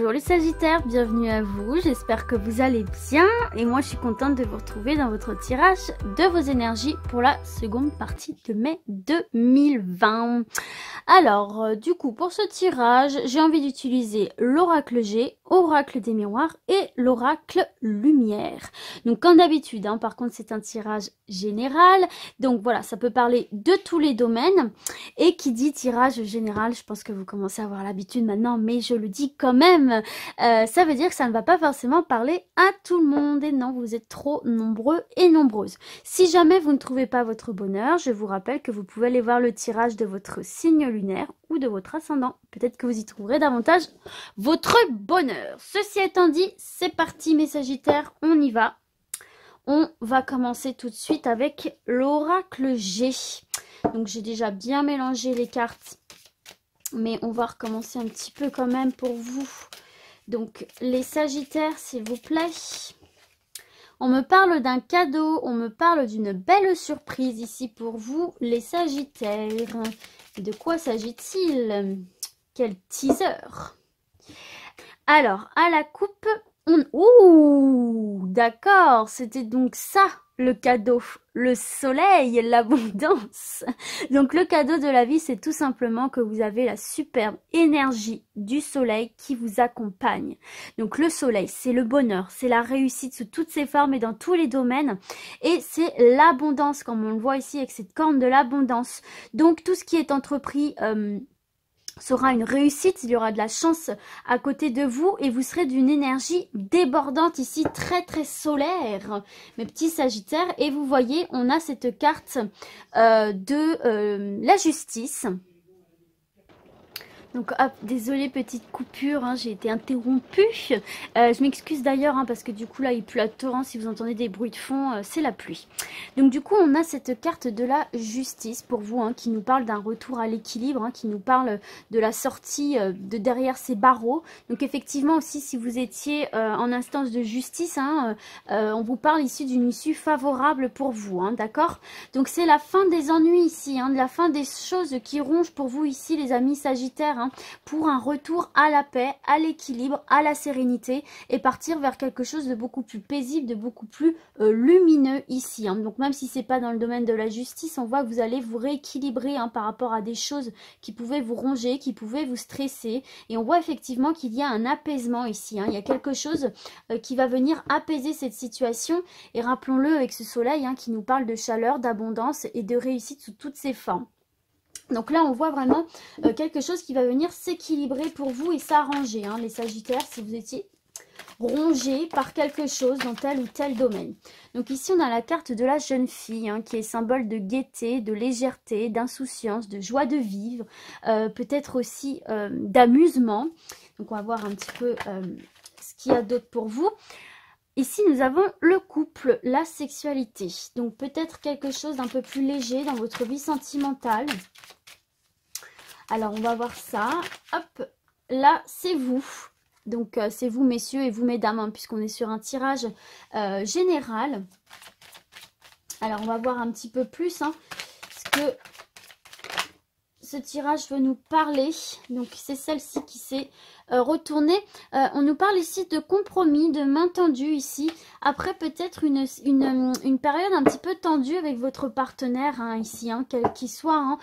Bonjour les Sagittaires, bienvenue à vous, j'espère que vous allez bien et moi je suis contente de vous retrouver dans votre tirage de vos énergies pour la seconde partie de mai 2020. Alors du coup pour ce tirage j'ai envie d'utiliser l'oracle G, oracle des miroirs et l'oracle lumière. Donc comme d'habitude, par contre c'est un tirage général, donc voilà, ça peut parler de tous les domaines et qui dit tirage général, je pense que vous commencez à avoir l'habitude maintenant, mais je le dis quand même, ça veut dire que ça ne va pas forcément parler à tout le monde. Et non, vous êtes trop nombreux et nombreuses. Si jamais vous ne trouvez pas votre bonheur, je vous rappelle que vous pouvez aller voir le tirage de votre signe lunaire ou de votre ascendant. Peut-être que vous y trouverez davantage votre bonheur. Ceci étant dit, c'est parti mes Sagittaires, on y va. On va commencer tout de suite avec l'oracle G. Donc j'ai déjà bien mélangé les cartes, mais on va recommencer un petit peu quand même pour vous. Donc les Sagittaires, s'il vous plaît. On me parle d'un cadeau, on me parle d'une belle surprise ici pour vous, les Sagittaires. De quoi s'agit-il? Quel teaser! Alors, à la coupe, ouh, d'accord, c'était donc ça le cadeau, le soleil, l'abondance. Donc le cadeau de la vie, c'est tout simplement que vous avez la superbe énergie du soleil qui vous accompagne. Donc le soleil, c'est le bonheur, c'est la réussite sous toutes ses formes et dans tous les domaines. Et c'est l'abondance, comme on le voit ici avec cette corne de l'abondance. Donc tout ce qui est entrepris sera une réussite, il y aura de la chance à côté de vous et vous serez d'une énergie débordante ici, très très solaire, mes petits Sagittaires. Et vous voyez, on a cette carte de la justice. Donc hop, désolée petite coupure, j'ai été interrompue. Je m'excuse d'ailleurs parce que du coup là il pleut à torrent, si vous entendez des bruits de fond, c'est la pluie. Donc du coup on a cette carte de la justice pour vous qui nous parle d'un retour à l'équilibre, qui nous parle de la sortie de derrière ces barreaux. Donc effectivement aussi si vous étiez en instance de justice, on vous parle ici d'une issue favorable pour vous, d'accord. Donc c'est la fin des ennuis ici, de la fin des choses qui rongent pour vous ici les amis Sagittaires. Pour un retour à la paix, à l'équilibre, à la sérénité et partir vers quelque chose de beaucoup plus paisible, de beaucoup plus lumineux ici. Donc même si c'est pas dans le domaine de la justice, on voit que vous allez vous rééquilibrer par rapport à des choses qui pouvaient vous ronger, qui pouvaient vous stresser. Et on voit effectivement qu'il y a un apaisement ici. Il y a quelque chose qui va venir apaiser cette situation. Et rappelons-le avec ce soleil qui nous parle de chaleur, d'abondance et de réussite sous toutes ses formes. Donc là, on voit vraiment quelque chose qui va venir s'équilibrer pour vous et s'arranger, les Sagittaires, si vous étiez rongé par quelque chose dans tel ou tel domaine. Donc ici, on a la carte de la jeune fille, qui est symbole de gaieté, de légèreté, d'insouciance, de joie de vivre, peut-être aussi d'amusement. Donc on va voir un petit peu ce qu'il y a d'autre pour vous. Ici, nous avons le couple, la sexualité. Donc, peut-être quelque chose d'un peu plus léger dans votre vie sentimentale. Alors, on va voir ça. Hop, là, c'est vous. Donc, c'est vous, messieurs, et vous, mesdames, puisqu'on est sur un tirage général. Alors, on va voir un petit peu plus ce que ce tirage veut nous parler. Donc, c'est celle-ci qui s'est retournée. On nous parle ici de compromis, de main tendue ici. Après peut-être une période un petit peu tendue avec votre partenaire ici, quel qu'il soit,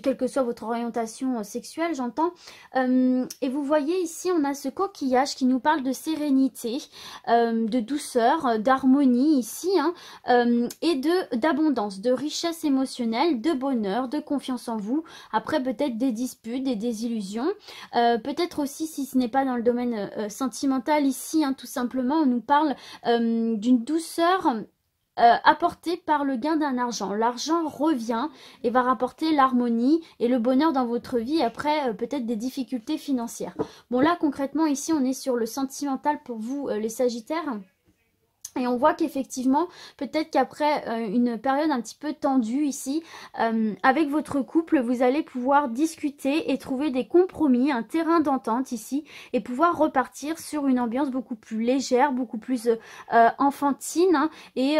quelle que soit votre orientation sexuelle, j'entends. Et vous voyez ici, on a ce coquillage qui nous parle de sérénité, de douceur, d'harmonie ici, et d'abondance, de richesse émotionnelle, de bonheur, de confiance en vous. Après peut-être des disputes, des désillusions, peut-être aussi si ce n'est pas dans le domaine sentimental ici, tout simplement, on nous parle d'une douceur apportée par le gain d'un argent. L'argent revient et va rapporter l'harmonie et le bonheur dans votre vie après peut-être des difficultés financières. Bon là concrètement ici on est sur le sentimental pour vous les Sagittaires. Et on voit qu'effectivement, peut-être qu'après une période un petit peu tendue ici, avec votre couple, vous allez pouvoir discuter et trouver des compromis, un terrain d'entente ici, et pouvoir repartir sur une ambiance beaucoup plus légère, beaucoup plus enfantine, et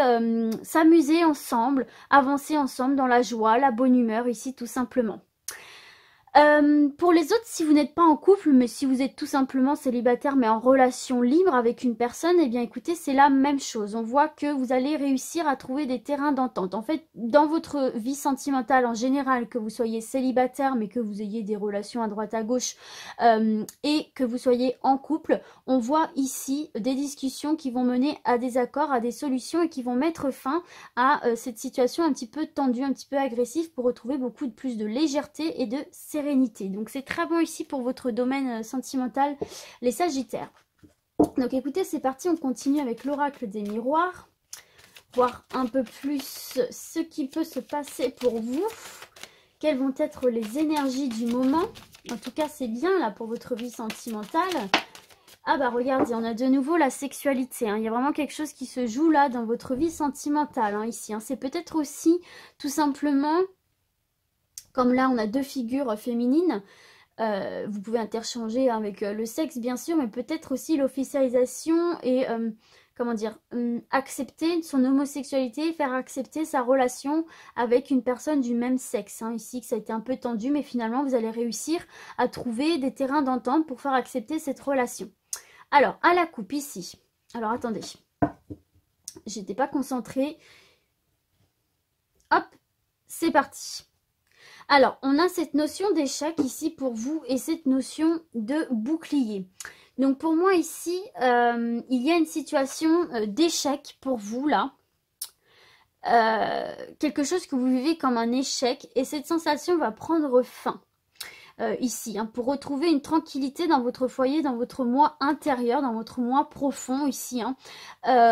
s'amuser ensemble, avancer ensemble dans la joie, la bonne humeur ici tout simplement. Pour les autres, si vous n'êtes pas en couple, mais si vous êtes tout simplement célibataire, mais en relation libre avec une personne, eh bien écoutez, c'est la même chose. On voit que vous allez réussir à trouver des terrains d'entente. En fait, dans votre vie sentimentale en général, que vous soyez célibataire, mais que vous ayez des relations à droite à gauche, et que vous soyez en couple, on voit ici des discussions qui vont mener à des accords, à des solutions et qui vont mettre fin à cette situation un petit peu tendue, un petit peu agressive pour retrouver beaucoup plus de légèreté et de sérénité. Donc c'est très bon ici pour votre domaine sentimental, les Sagittaires. Donc écoutez, c'est parti, on continue avec l'oracle des miroirs. Voir un peu plus ce qui peut se passer pour vous. Quelles vont être les énergies du moment. En tout cas, c'est bien là pour votre vie sentimentale. Ah bah regardez, on a de nouveau la sexualité. Hein. Il y a vraiment quelque chose qui se joue là dans votre vie sentimentale hein, ici. Hein. C'est peut-être aussi tout simplement... Comme là, on a deux figures féminines, vous pouvez interchanger avec le sexe, bien sûr, mais peut-être aussi l'officialisation et, comment dire, accepter son homosexualité, faire accepter sa relation avec une personne du même sexe. Hein. Ici, que ça a été un peu tendu, mais finalement, vous allez réussir à trouver des terrains d'entente pour faire accepter cette relation. Alors, à la coupe, ici. Alors, attendez. J'étais pas concentrée. Hop, c'est parti. Alors, on a cette notion d'échec ici pour vous et cette notion de bouclier. Donc, pour moi ici, il y a une situation d'échec pour vous là. Quelque chose que vous vivez comme un échec et cette sensation va prendre fin ici. Hein, pour retrouver une tranquillité dans votre foyer, dans votre moi intérieur, dans votre moi profond ici. Hein.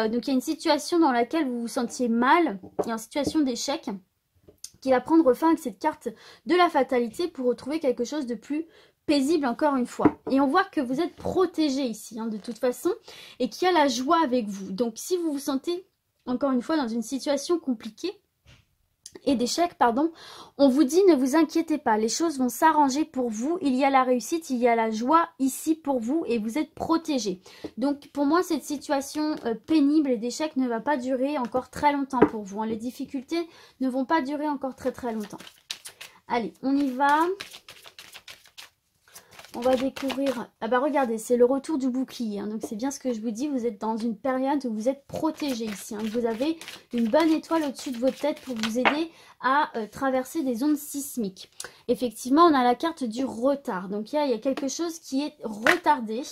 Donc, il y a une situation dans laquelle vous vous sentiez mal, il y a une situation d'échec qui va prendre fin avec cette carte de la fatalité pour retrouver quelque chose de plus paisible encore une fois. Et on voit que vous êtes protégé ici, hein, de toute façon, et qu'il y a la joie avec vous. Donc, si vous vous sentez, encore une fois, dans une situation compliquée, et d'échec, pardon, on vous dit ne vous inquiétez pas, les choses vont s'arranger pour vous, il y a la réussite, il y a la joie ici pour vous et vous êtes protégé. Donc pour moi cette situation pénible et d'échec ne va pas durer encore très longtemps pour vous, hein. Les difficultés ne vont pas durer encore très longtemps. Allez, on y va. On va découvrir... Ah bah regardez, c'est le retour du bouclier. Hein. Donc c'est bien ce que je vous dis. Vous êtes dans une période où vous êtes protégé ici. Hein. Vous avez une bonne étoile au-dessus de votre tête pour vous aider à traverser des ondes sismiques. Effectivement, on a la carte du retard. Donc il y a quelque chose qui est retardé.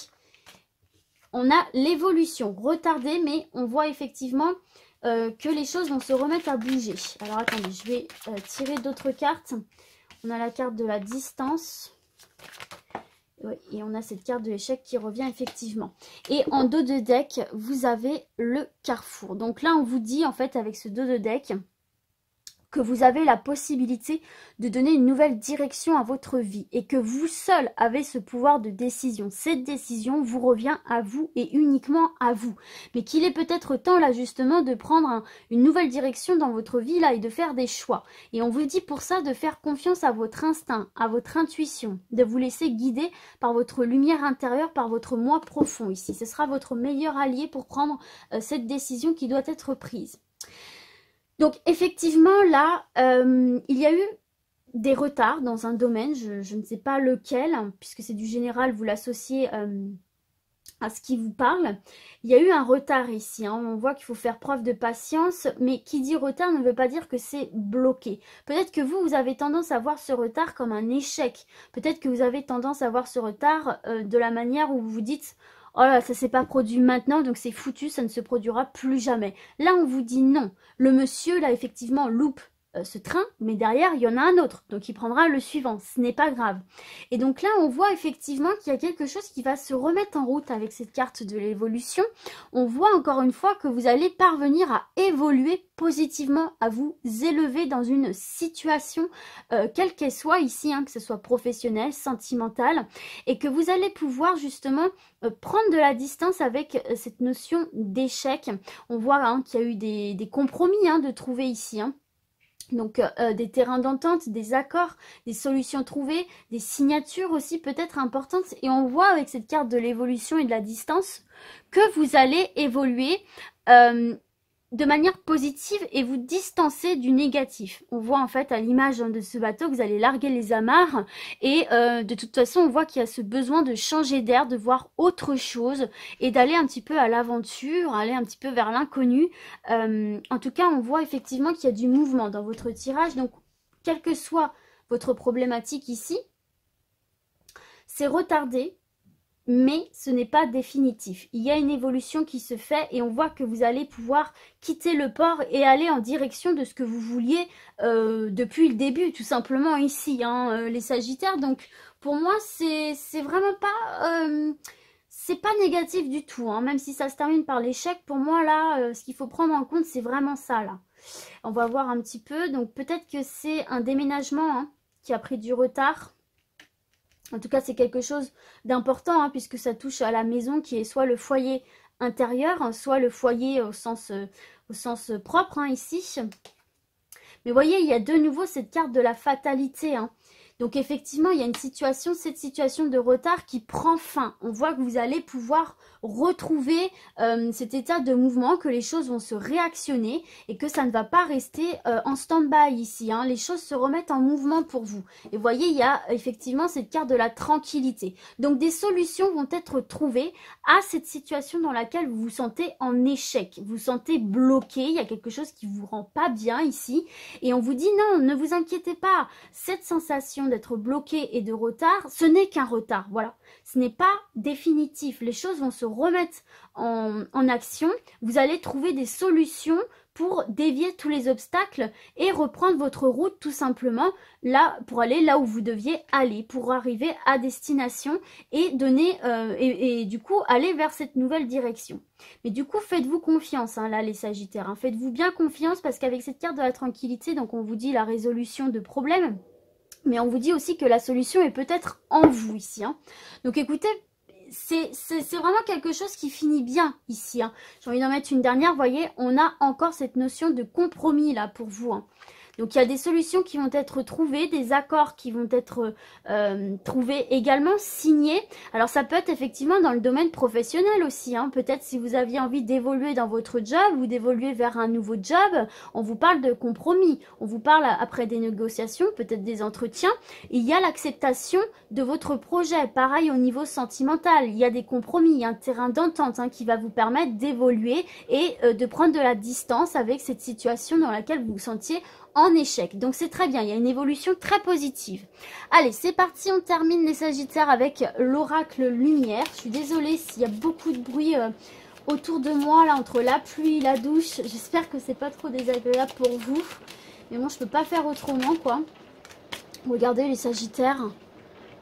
On a l'évolution retardée, mais on voit effectivement que les choses vont se remettre à bouger. Alors attendez, je vais tirer d'autres cartes. On a la carte de la distance. Ouais, et on a cette carte de l'échec qui revient effectivement. Et en dos de deck, vous avez le carrefour. Donc là, on vous dit en fait avec ce dos de deck que vous avez la possibilité de donner une nouvelle direction à votre vie et que vous seul avez ce pouvoir de décision. Cette décision vous revient à vous et uniquement à vous. Mais qu'il est peut-être temps là justement de prendre une nouvelle direction dans votre vie là et de faire des choix. Et on vous dit pour ça de faire confiance à votre instinct, à votre intuition, de vous laisser guider par votre lumière intérieure, par votre moi profond ici. Ce sera votre meilleur allié pour prendre cette décision qui doit être prise. Donc effectivement là, il y a eu des retards dans un domaine, je ne sais pas lequel, hein, puisque c'est du général, vous l'associez à ce qui vous parle. Il y a eu un retard ici, hein, on voit qu'il faut faire preuve de patience, mais qui dit retard ne veut pas dire que c'est bloqué. Peut-être que vous avez tendance à voir ce retard comme un échec, peut-être que vous avez tendance à voir ce retard de la manière où vous vous dites... Oh là, ça s'est pas produit maintenant, donc c'est foutu, ça ne se produira plus jamais. Là, on vous dit non. Le monsieur, là, effectivement, loupe ce train, mais derrière, il y en a un autre. Donc, il prendra le suivant. Ce n'est pas grave. Et donc là, on voit effectivement qu'il y a quelque chose qui va se remettre en route avec cette carte de l'évolution. On voit encore une fois que vous allez parvenir à évoluer positivement, à vous élever dans une situation, quelle qu'elle soit ici, hein, que ce soit professionnelle, sentimentale, et que vous allez pouvoir justement prendre de la distance avec cette notion d'échec. On voit hein, qu'il y a eu des compromis hein, de trouver ici, hein. Donc des terrains d'entente, des accords, des solutions trouvées, des signatures aussi peut-être importantes. Et on voit avec cette carte de l'évolution et de la distance que vous allez évoluer de manière positive et vous distancer du négatif. On voit en fait à l'image de ce bateau que vous allez larguer les amarres et de toute façon on voit qu'il y a ce besoin de changer d'air, de voir autre chose et d'aller un petit peu à l'aventure, aller un petit peu vers l'inconnu. En tout cas on voit effectivement qu'il y a du mouvement dans votre tirage, donc quelle que soit votre problématique ici, c'est retardé, mais ce n'est pas définitif. Il y a une évolution qui se fait et on voit que vous allez pouvoir quitter le port et aller en direction de ce que vous vouliez depuis le début, tout simplement ici, hein, les Sagittaires. Donc pour moi, c'est vraiment pas... c'est pas négatif du tout, hein, même si ça se termine par l'échec. Pour moi, là, ce qu'il faut prendre en compte, c'est vraiment ça, là. On va voir un petit peu. Donc peut-être que c'est un déménagement hein, qui a pris du retard. En tout cas, c'est quelque chose d'important hein, puisque ça touche à la maison qui est soit le foyer intérieur, hein, soit le foyer au sens propre hein, ici. Mais vous voyez, il y a de nouveau cette carte de la fatalité. Hein. Donc effectivement, il y a une situation, cette situation de retard qui prend fin. On voit que vous allez pouvoir retrouver cet état de mouvement, que les choses vont se réactionner et que ça ne va pas rester en stand-by ici. Hein. Les choses se remettent en mouvement pour vous. Et vous voyez, il y a effectivement cette carte de la tranquillité. Donc des solutions vont être trouvées à cette situation dans laquelle vous vous sentez en échec. Vous vous sentez bloqué, il y a quelque chose qui ne vous rend pas bien ici. Et on vous dit non, ne vous inquiétez pas. Cette sensation d'être bloqué et de retard, ce n'est qu'un retard. Voilà, ce n'est pas définitif. Les choses vont se remettre en action. Vous allez trouver des solutions pour dévier tous les obstacles et reprendre votre route tout simplement là pour aller là où vous deviez aller, pour arriver à destination et donner et du coup aller vers cette nouvelle direction. Mais du coup faites-vous confiance hein, là les Sagittaires, hein. Faites-vous bien confiance parce qu'avec cette carte de la tranquillité, donc on vous dit la résolution de problèmes, mais on vous dit aussi que la solution est peut-être en vous ici. Hein. Donc écoutez, c'est vraiment quelque chose qui finit bien ici. Hein. J'ai envie d'en mettre une dernière. Vous voyez, on a encore cette notion de compromis là pour vous. Hein. Donc il y a des solutions qui vont être trouvées, des accords qui vont être trouvés également, signés. Alors ça peut être effectivement dans le domaine professionnel aussi. Hein. Peut-être si vous aviez envie d'évoluer dans votre job ou d'évoluer vers un nouveau job, on vous parle de compromis. On vous parle après des négociations, peut-être des entretiens. Il y a l'acceptation de votre projet. Pareil au niveau sentimental, il y a des compromis, il y a un terrain d'entente hein, qui va vous permettre d'évoluer et de prendre de la distance avec cette situation dans laquelle vous vous sentiez en échec. Donc c'est très bien, il y a une évolution très positive. Allez, c'est parti, on termine les Sagittaires avec l'oracle lumière. Je suis désolée s'il y a beaucoup de bruit autour de moi, là, entre la pluie, la douche. J'espère que c'est pas trop désagréable pour vous. Mais moi, je peux pas faire autrement, quoi. Regardez les Sagittaires.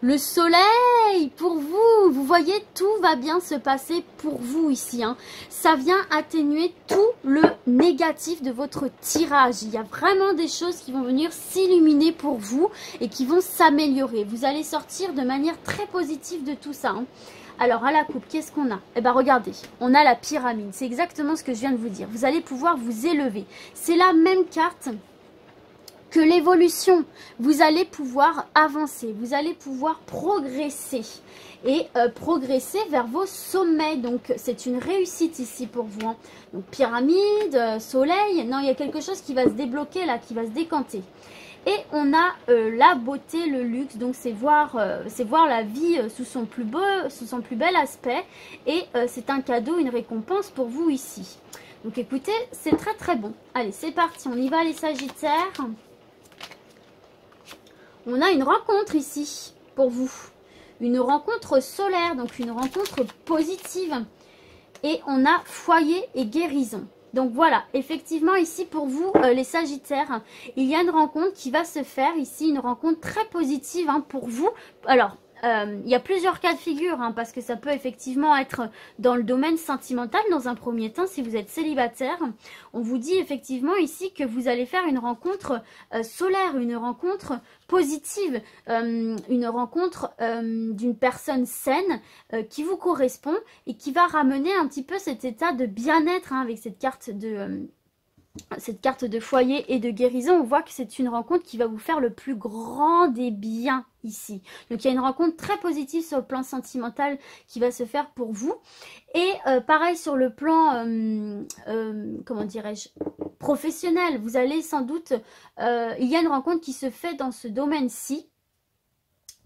Le soleil pour vous, vous voyez, tout va bien se passer pour vous ici. Hein. Ça vient atténuer tout le négatif de votre tirage. Il y a vraiment des choses qui vont venir s'illuminer pour vous et qui vont s'améliorer. Vous allez sortir de manière très positive de tout ça. Hein. Alors à la coupe, qu'est-ce qu'on a? Eh bien regardez, on a la pyramide. C'est exactement ce que je viens de vous dire. Vous allez pouvoir vous élever. C'est la même carte que l'évolution, vous allez pouvoir avancer, vous allez pouvoir progresser et progresser vers vos sommets. Donc c'est une réussite ici pour vous. Hein. Donc pyramide, soleil, non, il y a quelque chose qui va se débloquer là, qui va se décanter. Et on a la beauté, le luxe, donc c'est voir la vie sous son plus bel aspect. Et c'est un cadeau, une récompense pour vous ici. Donc écoutez, c'est très très bon. Allez, c'est parti, on y va les Sagittaires. On a une rencontre ici pour vous. Une rencontre solaire, donc une rencontre positive. Et on a foyer et guérison. Donc voilà, effectivement ici pour vous les Sagittaires, il y a une rencontre qui va se faire ici, une rencontre très positive hein, pour vous. Alors, il y a plusieurs cas de figure hein, parce que ça peut effectivement être dans le domaine sentimental dans un premier temps si vous êtes célibataire. On vous dit effectivement ici que vous allez faire une rencontre solaire, une rencontre positive, une rencontre d'une personne saine qui vous correspond et qui va ramener un petit peu cet état de bien-être hein, avec cette carte cette carte de foyer et de guérison, on voit que c'est une rencontre qui va vous faire le plus grand des biens ici. Donc il y a une rencontre très positive sur le plan sentimental qui va se faire pour vous. Et pareil sur le plan, comment dirais-je, professionnel, vous allez sans doute, il y a une rencontre qui se fait dans ce domaine-ci,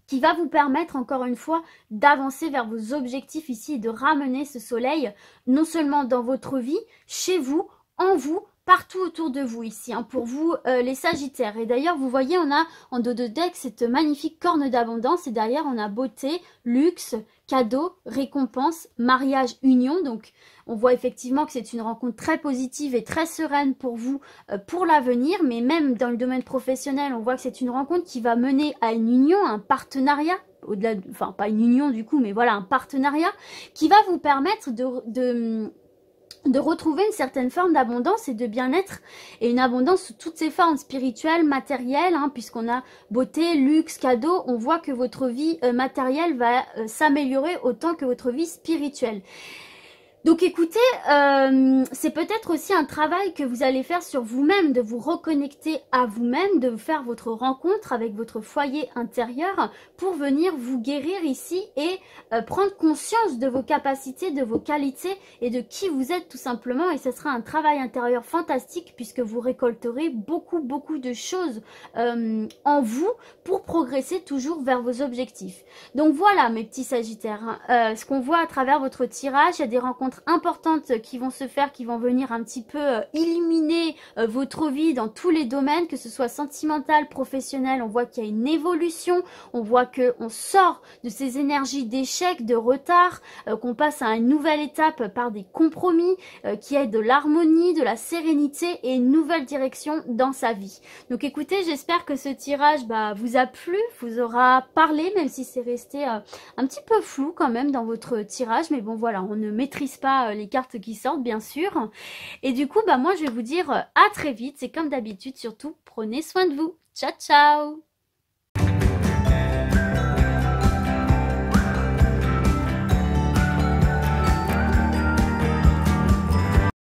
qui va vous permettre encore une fois d'avancer vers vos objectifs ici et de ramener ce soleil non seulement dans votre vie, chez vous, en vous, partout autour de vous ici, hein, pour vous les Sagittaires. Et d'ailleurs, vous voyez, on a en dos de deck cette magnifique corne d'abondance et derrière, on a beauté, luxe, cadeau, récompense, mariage, union. Donc, on voit effectivement que c'est une rencontre très positive et très sereine pour vous, pour l'avenir. Mais même dans le domaine professionnel, on voit que c'est une rencontre qui va mener à une union, un partenariat. Au-delà, enfin, pas une union du coup, mais voilà, un partenariat qui va vous permettre de retrouver une certaine forme d'abondance et de bien-être, et une abondance sous toutes ses formes spirituelles, matérielles, hein, puisqu'on a beauté, luxe, cadeau, on voit que votre vie matérielle va s'améliorer autant que votre vie spirituelle. Donc écoutez, c'est peut-être aussi un travail que vous allez faire sur vous-même, de vous reconnecter à vous-même, de faire votre rencontre avec votre foyer intérieur pour venir vous guérir ici et prendre conscience de vos capacités, de vos qualités et de qui vous êtes tout simplement. Et ce sera un travail intérieur fantastique puisque vous récolterez beaucoup de choses en vous pour progresser toujours vers vos objectifs. Donc voilà mes petits Sagittaires, hein, ce qu'on voit à travers votre tirage, il y a des rencontres importantes qui vont se faire, qui vont venir un petit peu illuminer votre vie dans tous les domaines, que ce soit sentimental, professionnel. On voit qu'il y a une évolution, on voit qu'on sort de ces énergies d'échec, de retard, qu'on passe à une nouvelle étape par des compromis, qui est de l'harmonie, de la sérénité et une nouvelle direction dans sa vie. Donc écoutez, j'espère que ce tirage vous a plu, vous aura parlé, même si c'est resté un petit peu flou quand même dans votre tirage, mais bon voilà, on ne maîtrise pas les cartes qui sortent bien sûr. Et du coup moi je vais vous dire à très vite, c'est comme d'habitude, surtout prenez soin de vous. Ciao ciao.